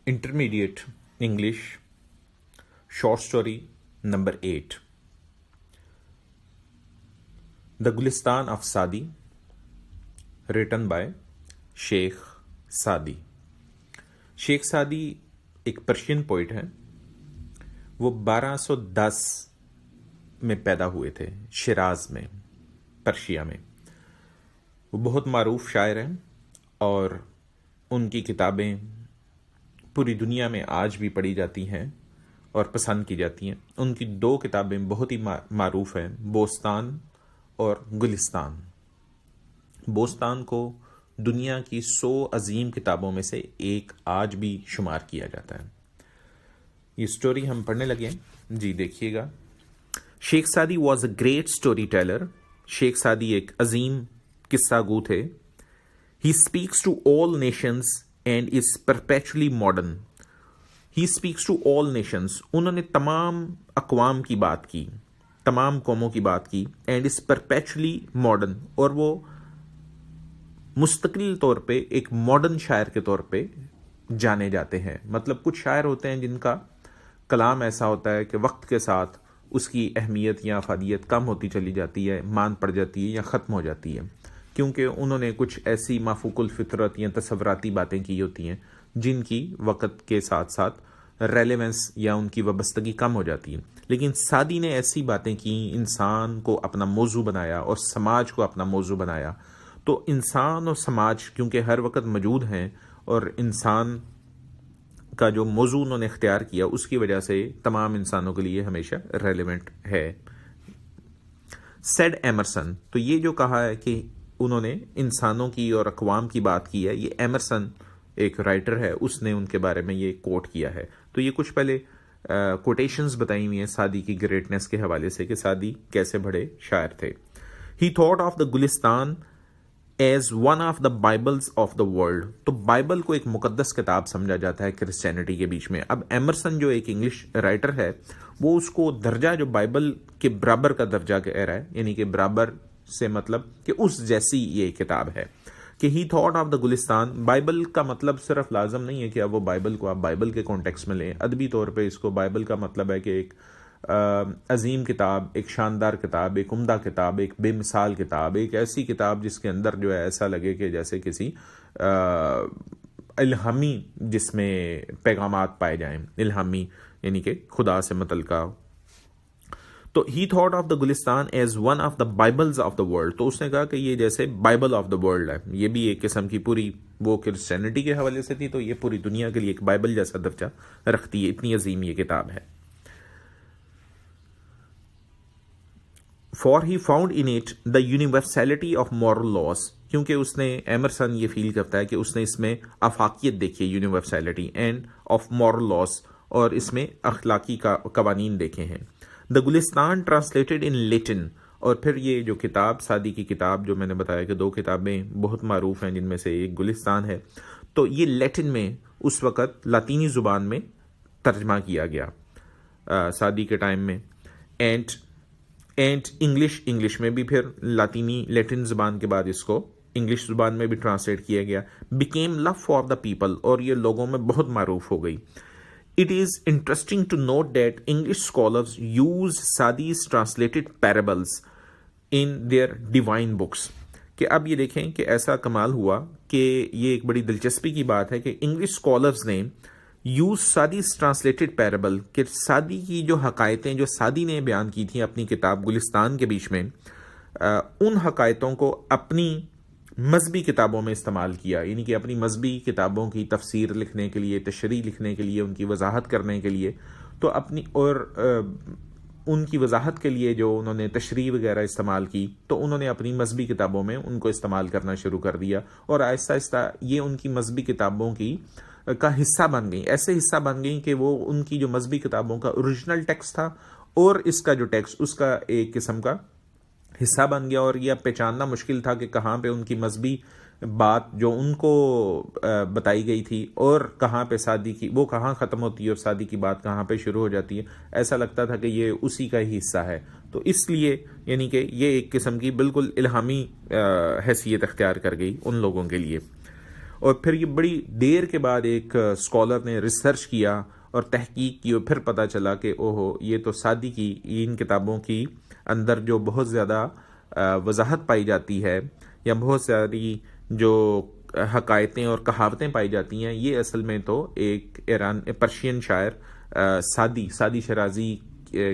Intermediate English short story number 8. The Gulistan of Sadi, written by Sheikh सादी. Sheikh Saadi एक Persian poet है. वो 1210 में पैदा हुए थे शिराज में, पर्शिया में. वो बहुत मारूफ शायर हैं और उनकी किताबें पूरी दुनिया में आज भी पढ़ी जाती हैं और पसंद की जाती हैं. उनकी 2 किताबें बहुत ही मारूफ हैं, बोस्तान और गुलिस्तान. बोस्तान को दुनिया की 100 अजीम किताबों में से एक आज भी शुमार किया जाता है. ये स्टोरी हम पढ़ने लगे जी, देखिएगा. Sheikh Saadi was a great story teller. Sheikh Saadi एक अजीम किस्सा गो थे. He speaks to all nations and is perpetually modern. He speaks to all nations, उन्होंने तमाम अक़वाम की बात की, तमाम कौमों की बात की. एंड इज परपेचुअली मॉडर्न, और वो मुस्तकिल तौर पे एक मॉडर्न शायर के तौर पे जाने जाते हैं. मतलब कुछ शायर होते हैं जिनका कलाम ऐसा होता है कि वक्त के साथ उसकी अहमियत या अफादियत कम होती चली जाती है, मान पड़ जाती है या ख़त्म हो जाती है, क्योंकि उन्होंने कुछ ऐसी माफूकुल फितरत या तसव्वुराती बातें की होती हैं जिनकी वक्त के साथ साथ रेलेवेंस या उनकी वाबस्तगी कम हो जाती है. लेकिन सादी ने ऐसी बातें की, इंसान को अपना मौजू बनाया और समाज को अपना मौजू बनाया. तो इंसान और समाज क्योंकि हर वक्त मौजूद हैं और इंसान का जो मौजू उन्होंने इख्तियार किया, उसकी वजह से तमाम इंसानों के लिए हमेशा रेलेवेंट है. सेड एमरसन, तो ये जो कहा है कि उन्होंने इंसानों की और अक़वाम की बात की है, ये एमरसन एक राइटर है, उसने उनके बारे में ये कोट किया है. तो ये कुछ पहले कोटेशंस बताई हुई हैं सादी की ग्रेटनेस के हवाले से कि सादी कैसे बड़े शायर थे. He thought of the Gulistan as one of the bibles of the world. तो बाइबल को एक मुकद्दस किताब समझा जाता है क्रिश्चियनिटी के बीच में. अब एमरसन जो एक इंग्लिश राइटर है, वो उसको दर्जा जो बाइबल के बराबर का दर्जा कह रहा है, यानी कि बराबर से मतलब कि उस जैसी ये किताब है. कि he thought of the Gulistan, Bible का मतलब सिर्फ लाजम नहीं है कि अब वो बाइबल को आप बाइबल के कॉन्टेक्स्ट में लें. अदबी तौर पे इसको बाइबल का मतलब है कि एक अजीम किताब, एक शानदार किताब, एक उम्दा किताब, एक बेमिसाल किताब, एक ऐसी किताब जिसके अंदर जो है ऐसा लगे कि जैसे किसी इल्हामी, जिसमें पैगामात पाए जाएं. इल्हामी यानी कि खुदा से मुतल्लिका. तो he thought of the Gulistan as one of the bibles of the world. तो उसने कहा कि ये जैसे बाइबल ऑफ द वर्ल्ड है. ये भी एक किस्म की, पूरी वो क्रिश्चियनिटी के हवाले से थी, तो ये पूरी दुनिया के लिए एक बाइबल जैसा दर्जा रखती है. इतनी अजीम ये किताब है. For he found in it the universality of moral laws, क्योंकि उसने, एमरसन ये फील करता है कि उसने इसमें आफाकियत देखी है, universality and of moral laws, और इसमें अखलाकी का कवानीन देखे हैं. The Gulistan translated in Latin, और फिर ये जो किताब, सादी की किताब जो मैंने बताया कि 2 किताबें बहुत मारूफ हैं जिनमें से एक गुलिस्तान है, तो ये लेटिन में उस वक़्त लातीनी ज़ुबान में तर्जमा किया गया सादी के टाइम में. एंड इंग्लिश में भी फिर लातीनी लेटिन ज़ुबान के बाद इसको इंग्लिश ज़ुबान में भी ट्रांसलेट किया गया. Became love for the people, और ये लोगों में बहुत मारूफ हो गई. It is interesting to note that English scholars use Sadi's translated parables in their divine books. कि अब ये देखें कि ऐसा कमाल हुआ कि ये एक बड़ी दिलचस्पी की बात है कि इंग्लिश स्कॉलर्स ने यूज सादी's ट्रांसलेटेड पैराबल, कि सादी की जो हकायतें जो सादी ने बयान की थी अपनी किताब गुलिस्तान के बीच में, उन हकायतों को अपनी मजहबी किताबों में इस्तेमाल किया. यानी कि अपनी मजहबी किताबों की तफसीर लिखने के लिए, तशरीह लिखने के लिए, उनकी वजाहत करने के लिए, तो अपनी और उनकी वजाहत के लिए जो उन्होंने तशरीह वगैरह इस्तेमाल की, तो उन्होंने अपनी मजहबी किताबों में उनको इस्तेमाल करना शुरू कर दिया. और आहिस्ता आहिस्ता ये उनकी मजहबी किताबों की का हिस्सा बन गई. ऐसे हिस्सा बन गई कि वो उनकी जो मजहबी किताबों का ओरिजिनल टेक्स्ट था और इसका जो टेक्स्ट, उसका एक किस्म का हिस्सा बन गया. और यह पहचानना मुश्किल था कि कहाँ पे उनकी मजहबी बात जो उनको बताई गई थी और कहाँ पे सादी की, वो कहाँ ख़त्म होती है और सादी की बात कहाँ पे शुरू हो जाती है. ऐसा लगता था कि ये उसी का ही हिस्सा है. तो इसलिए यानी कि ये एक किस्म की बिल्कुल इल्हामी हैसियत अख्तियार कर गई उन लोगों के लिए. اور پھر یہ بڑی دیر کے بعد ایک اسکالر نے ریسرچ کیا اور تحقیق کی اور پھر پتہ چلا کہ اوہو یہ تو سعدی کی ان کتابوں کی اندر جو بہت زیادہ وضاحت پائی جاتی ہے یا بہت ساری جو حکایتیں اور کہاوتیں پائی جاتی ہیں، یہ اصل میں تو ایک پرشین شاعر سعدی شرازی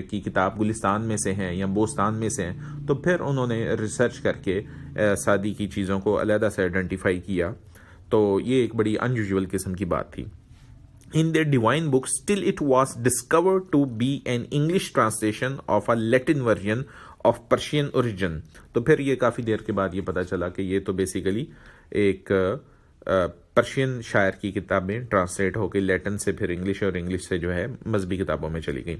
کی کتاب گلستان میں سے ہیں یا بوستان میں سے ہیں. تو پھر انہوں نے ریسرچ کر کے سعدی کی چیزوں کو علیحدہ سے آئیڈینٹیفائی کیا. تو یہ ایک بڑی انیوژول قسم کی بات تھی. In their divine book, still it was discovered to be an English translation of a Latin version of Persian origin. تو پھر یہ کافی دیر کے بعد یہ پتا چلا کہ یہ تو بیسیکلی ایک پرشین شاعر کی کتابیں ٹرانسلیٹ ہو کے لیٹن سے پھر انگلش اور انگلش سے جو ہے مذہبی کتابوں میں چلی گئی.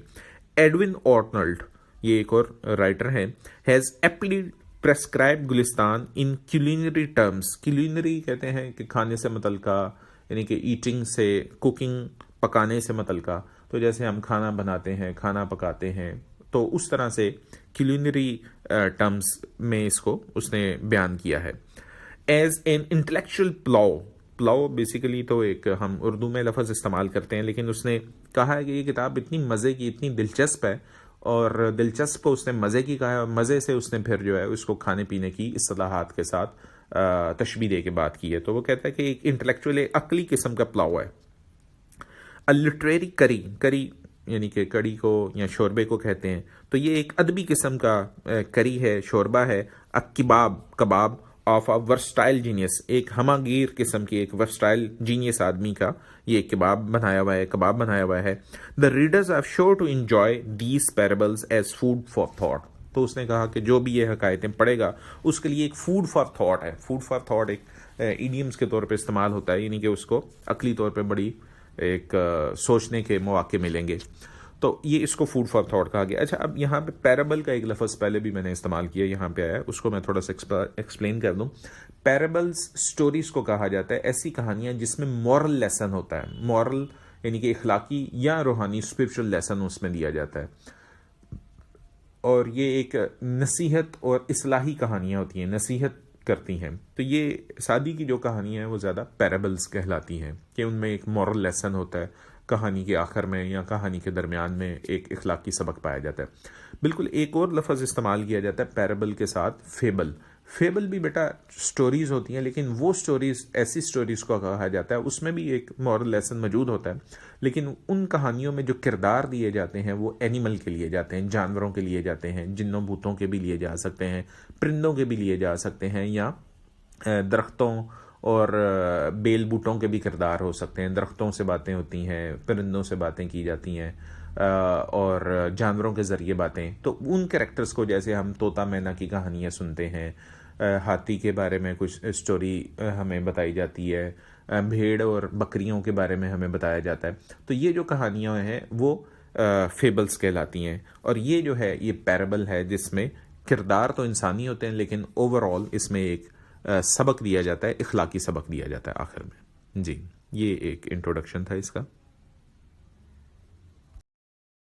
ایڈون آرنولڈ، یہ ایک اور رائٹر ہے، ہیز ایپلی پریسکرائب گلستان ان کیولینری ٹرمز. کیولینری کہتے ہیں کہ کھانے سے متعلقہ، یعنی کہ ایٹنگ سے، کوکنگ پکانے سے متعلقہ. تو جیسے ہم کھانا بناتے ہیں، کھانا پکاتے ہیں، تو اس طرح سے کیولینری ٹرمز میں اس کو اس نے بیان کیا ہے. As an intellectual pulao basically تو ایک ہم اردو میں لفظ استعمال کرتے ہیں، لیکن اس نے کہا ہے کہ یہ کتاب اتنی مزے کی، اتنی دلچسپ ہے، اور دلچسپ کو اس نے مزے کی کہا ہے، اور مزے سے اس نے پھر جو ہے اس کو کھانے پینے کی اصطلاحات کے ساتھ تشبیہ دے کے بات کی ہے. تو وہ کہتا ہے کہ ایک انٹلیکچوئل عقلی قسم کا پلاؤ ہے. لٹریری کری یعنی کہ کڑی کو یا شوربے کو کہتے ہیں، تو یہ ایک ادبی قسم کا کری ہے، شوربہ ہے. کباب آف اے ورسٹائل جینیس، ایک ہمہ گیر قسم کی، ایک ورسٹائل جینیس آدمی کا یہ کباب بنایا ہوا ہے. The readers are sure to enjoy these parables as food for thought. تو اس نے کہا کہ جو بھی یہ حکایتیں پڑھے گا اس کے لیے ایک فوڈ فار تھاٹ ہے. فوڈ فار تھاٹ ایک ایڈیمز کے طور پہ استعمال ہوتا ہے، یعنی کہ اس کو عقلی طور پہ بڑی ایک سوچنے کے مواقع ملیں گے. تو یہ اس کو فوڈ فار تھاٹ کہا گیا. اچھا، اب یہاں پہ پیرابل کا ایک لفظ پہلے بھی میں نے استعمال کیا، یہاں پہ آیا، اس کو میں تھوڑا سا ایکسپلین کر دوں. پیرابلز سٹوریز کو کہا جاتا ہے ایسی کہانیاں جس میں مورل لیسن ہوتا ہے. مورل یعنی کہ اخلاقی یا روحانی اسپرچل لیسن اس میں دیا جاتا ہے. اور یہ ایک نصیحت اور اصلاحی کہانیاں ہوتی ہیں، نصیحت کرتی ہیں. تو یہ سعدی کی جو کہانیاں ہیں وہ زیادہ پیرابلز کہلاتی ہیں کہ ان میں ایک مورل لیسن ہوتا ہے. کہانی کے آخر میں یا کہانی کے درمیان میں ایک اخلاقی سبق پایا جاتا ہے. بالکل ایک اور لفظ استعمال کیا جاتا ہے پیرابل کے ساتھ، فیبل بھی بیٹا سٹوریز ہوتی ہیں، لیکن وہ سٹوریز ایسی سٹوریز کو کہا جاتا ہے اس میں بھی ایک مورل لیسن موجود ہوتا ہے. لیکن ان کہانیوں میں جو کردار دیے جاتے ہیں وہ اینیمل کے لیے جاتے ہیں، جانوروں کے لیے جاتے ہیں، جنوں بھوتوں کے بھی لیے جا سکتے ہیں، پرندوں کے بھی لیے جا سکتے ہیں، یا درختوں اور بیل بوٹوں کے بھی کردار ہو سکتے ہیں. درختوں سے باتیں ہوتی ہیں، پرندوں سے باتیں کی جاتی ہیں، اور جانوروں کے ذریعے باتیں. تو ان کریکٹرز کو جیسے ہم طوطا مینا کی کہانیاں سنتے ہیں، ہاتھی کے بارے میں کچھ اسٹوری ہمیں بتائی جاتی ہے، بھیڑ اور بکریوں کے بارے میں ہمیں بتایا جاتا ہے. تو یہ جو کہانیاں ہیں وہ فیبلز کہلاتی ہیں. اور یہ جو ہے یہ پیرابل ہے جس میں کردار تو انسانی ہوتے ہیں، لیکن اوور آل اس میں ایک سبق دیا جاتا ہے، اخلاقی سبق دیا جاتا ہے آخر میں. جی، یہ ایک انٹروڈکشن تھا اس کا.